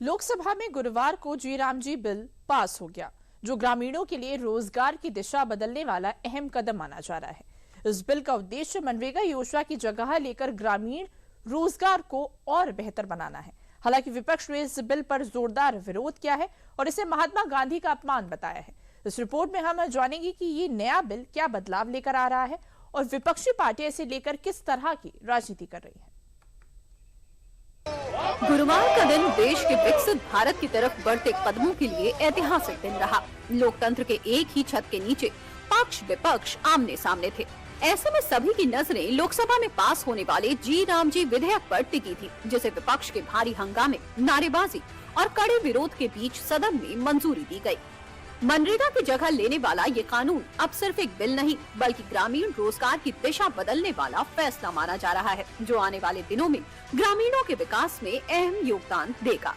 लोकसभा में गुरुवार को जी राम जी बिल पास हो गया, जो ग्रामीणों के लिए रोजगार की दिशा बदलने वाला अहम कदम माना जा रहा है। इस बिल का उद्देश्य मनरेगा योजना की जगह लेकर ग्रामीण रोजगार को और बेहतर बनाना है। हालांकि विपक्ष ने इस बिल पर जोरदार विरोध किया है और इसे महात्मा गांधी का अपमान बताया है। इस रिपोर्ट में हम जानेंगे कि ये नया बिल क्या बदलाव लेकर आ रहा है और विपक्षी पार्टियां इसे लेकर किस तरह की राजनीति कर रही है। गुरुवार का दिन देश के विकसित भारत की तरफ बढ़ते कदमों के लिए ऐतिहासिक दिन रहा। लोकतंत्र के एक ही छत के नीचे पक्ष विपक्ष आमने सामने थे। ऐसे में सभी की नजरें लोकसभा में पास होने वाले जी राम जी विधेयक पर टिकी थी, जिसे विपक्ष के भारी हंगामे, नारेबाजी और कड़े विरोध के बीच सदन में मंजूरी दी गई। मनरेगा की जगह लेने वाला ये कानून अब सिर्फ एक बिल नहीं, बल्कि ग्रामीण रोजगार की दिशा बदलने वाला फैसला माना जा रहा है, जो आने वाले दिनों में ग्रामीणों के विकास में अहम योगदान देगा।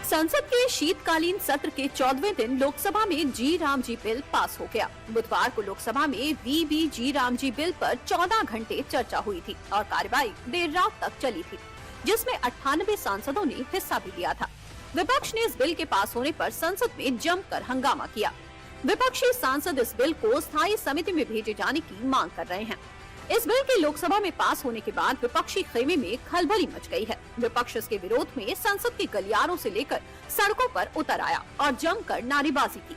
संसद के शीतकालीन सत्र के 14वें दिन लोकसभा में जी राम जी बिल पास हो गया। बुधवार को लोकसभा में वीबी जी राम जी बिल पर 14 घंटे चर्चा हुई थी और कार्यवाही देर रात तक चली थी, जिसमें 98 सांसदों ने हिस्सा भी लिया था। विपक्ष ने इस बिल के पास होने पर संसद में जमकर हंगामा किया। विपक्षी सांसद इस बिल को स्थायी समिति में भेजे जाने की मांग कर रहे हैं। इस बिल के लोकसभा में पास होने के बाद विपक्षी खेमे में खलबली मच गई है। विपक्ष इसके विरोध में संसद के गलियारों से लेकर सड़कों पर उतर आया और जमकर नारेबाजी की।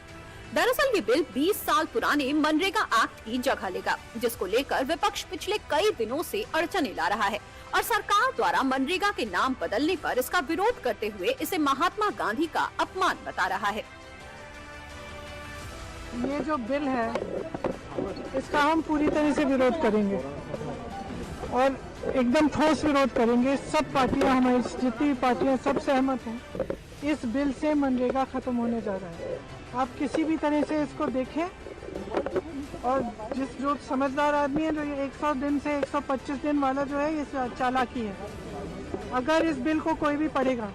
दरअसल ये बिल 20 साल पुराने मनरेगा एक्ट की जगह लेगा, जिसको लेकर विपक्ष पिछले कई दिनों से अड़चने ला रहा है और सरकार द्वारा मनरेगा के नाम बदलने पर इसका विरोध करते हुए इसे महात्मा गांधी का अपमान बता रहा है। ये जो बिल है, इसका हम पूरी तरह से विरोध करेंगे और एकदम ठोस विरोध करेंगे। सब पार्टियां, हमारी जितनी पार्टियां, सब सहमत हैं। इस बिल से मनरेगा खत्म होने जा रहा है। आप किसी भी तरह से इसको देखें और जो समझदार आदमी है, जो ये 100 दिन से 125 दिन वाला जो है, ये चालाकी है। अगर इस बिल को कोई भी पढ़ेगा,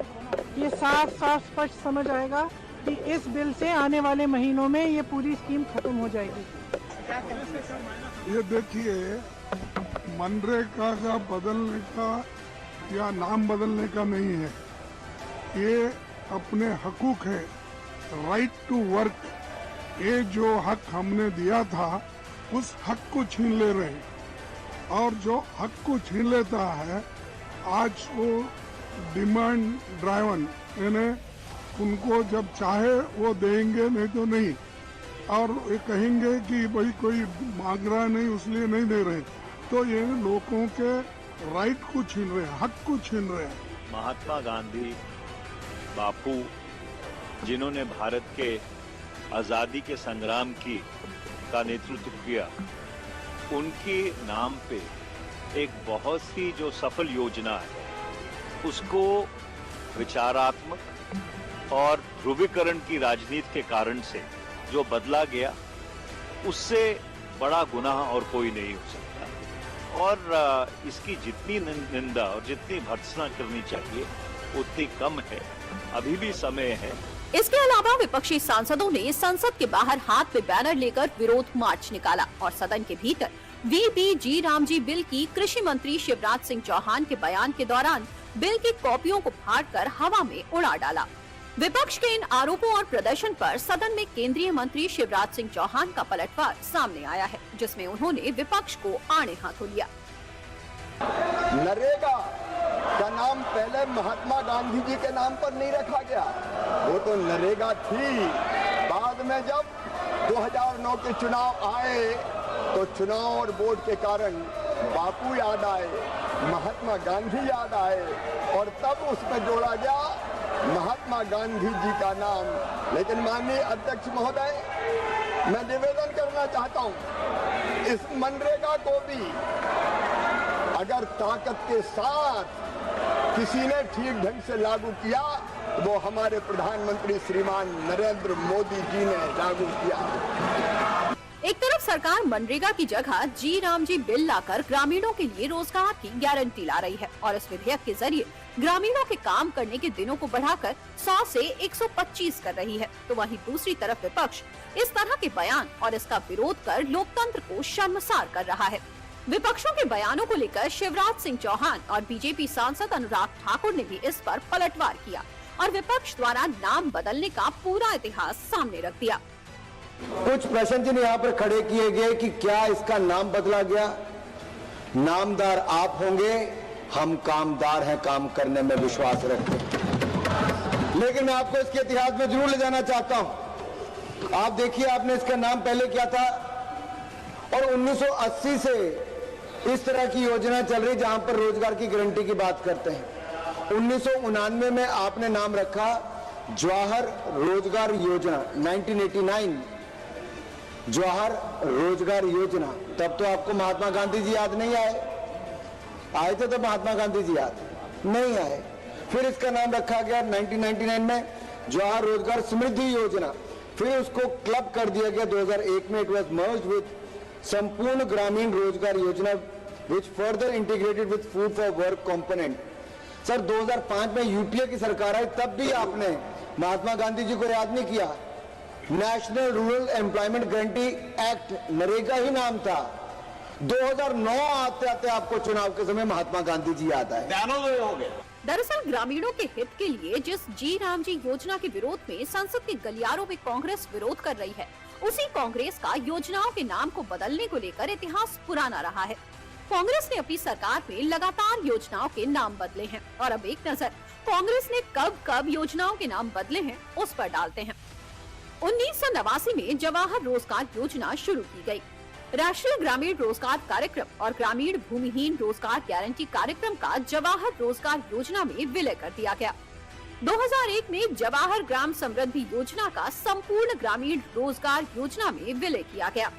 ये साफ साफ स्पष्ट समझ आएगा कि इस बिल से आने वाले महीनों में ये पूरी स्कीम खत्म हो जाएगी। ये देखिए, मनरेगा का बदलने का या नाम बदलने का नहीं है, ये अपने हकूक है, राइट टू वर्क। ये जो हक हमने दिया था, उस हक को छीन ले रहे हैं और जो हक को छीन लेता है, आज वो डिमांड ड्राइवन, यानी उनको जब चाहे वो देंगे, नहीं तो नहीं, और ये कहेंगे कि भाई कोई मांग रहा नहीं इसलिए नहीं दे रहे। तो ये लोगों के राइट को छीन रहे हैं, हक को छीन रहे हैं। महात्मा गांधी बापू, जिन्होंने भारत के आजादी के संग्राम का नेतृत्व किया, उनके नाम पे एक बहुत सी जो सफल योजना है, उसको विचारात्मक और ध्रुवीकरण की राजनीति के कारण से जो बदला गया, उससे बड़ा गुनाह और कोई नहीं हो सकता। और इसकी जितनी निंदा और जितनी भर्त्सना करनी चाहिए उतनी कम है। अभी भी समय है। इसके अलावा विपक्षी सांसदों ने संसद के बाहर हाथ में बैनर लेकर विरोध मार्च निकाला और सदन के भीतर वीबी जी राम जी बिल की कृषि मंत्री शिवराज सिंह चौहान के बयान के दौरान बिल की कॉपियों को फाड़कर हवा में उड़ा डाला। विपक्ष के इन आरोपों और प्रदर्शन पर सदन में केंद्रीय मंत्री शिवराज सिंह चौहान का पलटवार सामने आया है, जिसमें उन्होंने विपक्ष को आड़े हाथों लिया। नरेगा का नाम पहले महात्मा गांधी जी के नाम पर नहीं रखा गया, वो तो नरेगा थी। बाद में जब 2009 के चुनाव आए, तो चुनाव और वोट के कारण बापू याद आए, महात्मा गांधी याद आए और तब उसमें जोड़ा गया महात्मा गांधी जी का नाम। लेकिन माननीय अध्यक्ष महोदय, मैं निवेदन करना चाहता हूं, इस मनरेगा को भी अगर ताकत के साथ किसी ने ठीक ढंग से लागू किया, तो वो हमारे प्रधानमंत्री श्रीमान नरेंद्र मोदी जी ने लागू किया। एक तरफ सरकार मनरेगा की जगह जी राम जी बिल लाकर ग्रामीणों के लिए रोजगार की गारंटी ला रही है और इस विधेयक के जरिए ग्रामीणों के काम करने के दिनों को बढ़ाकर 100 से 125 कर रही है, तो वहीं दूसरी तरफ विपक्ष इस तरह के बयान और इसका विरोध कर लोकतंत्र को शर्मसार कर रहा है। विपक्षों के बयानों को लेकर शिवराज सिंह चौहान और बीजेपी सांसद अनुराग ठाकुर ने भी इस पर पलटवार किया और विपक्ष द्वारा नाम बदलने का पूरा इतिहास सामने रख दिया। कुछ प्रश्न जिन्हें यहाँ पर खड़े किए गए कि क्या इसका नाम बदला गया। नामदार आप होंगे, हम कामदार हैं, काम करने में विश्वास रखते हैं। लेकिन मैं आपको इसके इतिहास में जरूर ले जाना चाहता हूं। आप देखिए, आपने इसका नाम पहले क्या था और 1980 से इस तरह की योजना चल रही जहां पर रोजगार की गारंटी की बात करते हैं। 1999 में आपने नाम रखा जवाहर रोजगार योजना, 1989 जवाहर रोजगार योजना। तब तो आपको महात्मा गांधी जी याद नहीं आए थे, तो महात्मा गांधी जी याद नहीं आए। फिर इसका नाम रखा गया 1999 में जवाहर रोजगार समृद्धि योजना। फिर उसको क्लब कर दिया गया 2001 में। इट वाज मर्ज्ड विद संपूर्ण ग्रामीण रोजगार योजना which further integrated with food for work component. Sir 2005 में यूपीए की सरकार आई, तब भी आपने महात्मा गांधी जी को याद नहीं किया। National rural employment guarantee act, NREGA ही नाम था। 2009 आते आते आपको चुनाव के समय महात्मा गांधी जी याद आए। हो गया। दरअसल ग्रामीणों के हित के लिए जिस जी राम जी योजना के विरोध में संसद के गलियारों में कांग्रेस विरोध कर रही है, उसी कांग्रेस का योजनाओं के नाम को बदलने को लेकर इतिहास पुराना रहा है। कांग्रेस ने अपनी सरकार में लगातार योजनाओं के नाम बदले हैं और अब एक नजर कांग्रेस ने कब कब योजनाओं के नाम बदले हैं उस पर डालते हैं। 1989 में जवाहर रोजगार योजना शुरू की गई। राष्ट्रीय ग्रामीण रोजगार कार्यक्रम और ग्रामीण भूमिहीन रोजगार गारंटी कार्यक्रम का जवाहर रोजगार योजना में विलय कर दिया गया। 2001 में जवाहर ग्राम समृद्धि योजना का संपूर्ण ग्रामीण रोजगार योजना में विलय किया गया।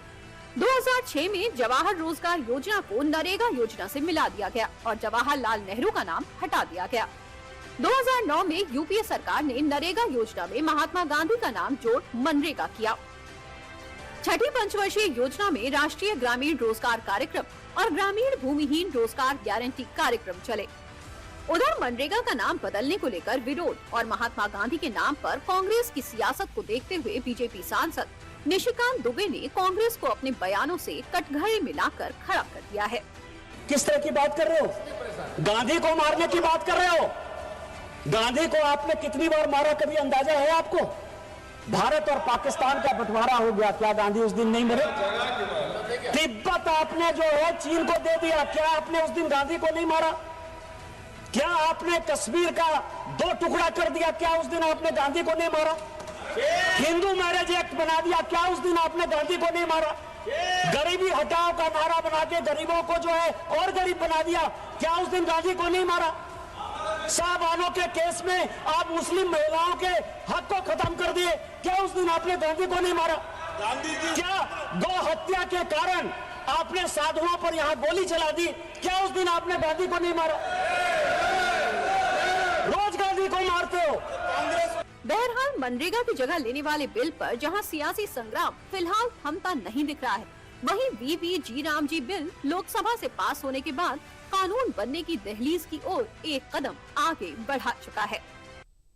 2006 में जवाहर रोजगार योजना को नरेगा योजना से मिला दिया गया और जवाहरलाल नेहरू का नाम हटा दिया गया। 2009 में यूपीए सरकार ने नरेगा योजना में महात्मा गांधी का नाम जोड़ मनरेगा किया। छठी पंचवर्षीय योजना में राष्ट्रीय ग्रामीण रोजगार कार्यक्रम और ग्रामीण भूमिहीन रोजगार गारंटी कार्यक्रम चले। उधर मनरेगा का नाम बदलने को लेकर विरोध और महात्मा गांधी के नाम पर कांग्रेस की सियासत को देखते हुए बीजेपी सांसद निशिकांत दुबे ने कांग्रेस को अपने बयानों से कटघरे में लाकर खड़ा कर दिया है। किस तरह की बात कर रहे हो? गांधी को मारने की बात कर रहे हो? गांधी को आपने कितनी बार मारा, कभी अंदाजा है आपको? भारत और पाकिस्तान का बंटवारा हो गया, क्या गांधी उस दिन नहीं मरे? तिब्बत आपने जो है चीन को दे दिया, क्या आपने उस दिन गांधी को नहीं मारा? क्या आपने कश्मीर का 2 टुकड़ा कर दिया, क्या उस दिन आपने गांधी को नहीं मारा? हिंदू मैरिज एक्ट बना दिया, क्या उस दिन आपने गांधी को नहीं मारा? गरीबी हटाओ का नारा बना के गरीबों को जो है और गरीब बना दिया, क्या उस दिन गांधी को नहीं मारा? साहबानों के केस में आप मुस्लिम महिलाओं के हक को खत्म कर दिए, क्या उस दिन आपने गांधी को नहीं मारा? गांधी जी क्या गौ हत्या के कारण आपने साधुओं पर यहां गोली चला दी, क्या उस दिन आपने गांधी को नहीं मारा? रोज गांधी को मारते हो। बहरहाल मनरेगा की जगह लेने वाले बिल पर जहां सियासी संग्राम फिलहाल थमता नहीं दिख रहा है, वहीं वीवी जी राम जी बिल लोकसभा से पास होने के बाद कानून बनने की दहलीज की ओर एक कदम आगे बढ़ा चुका है।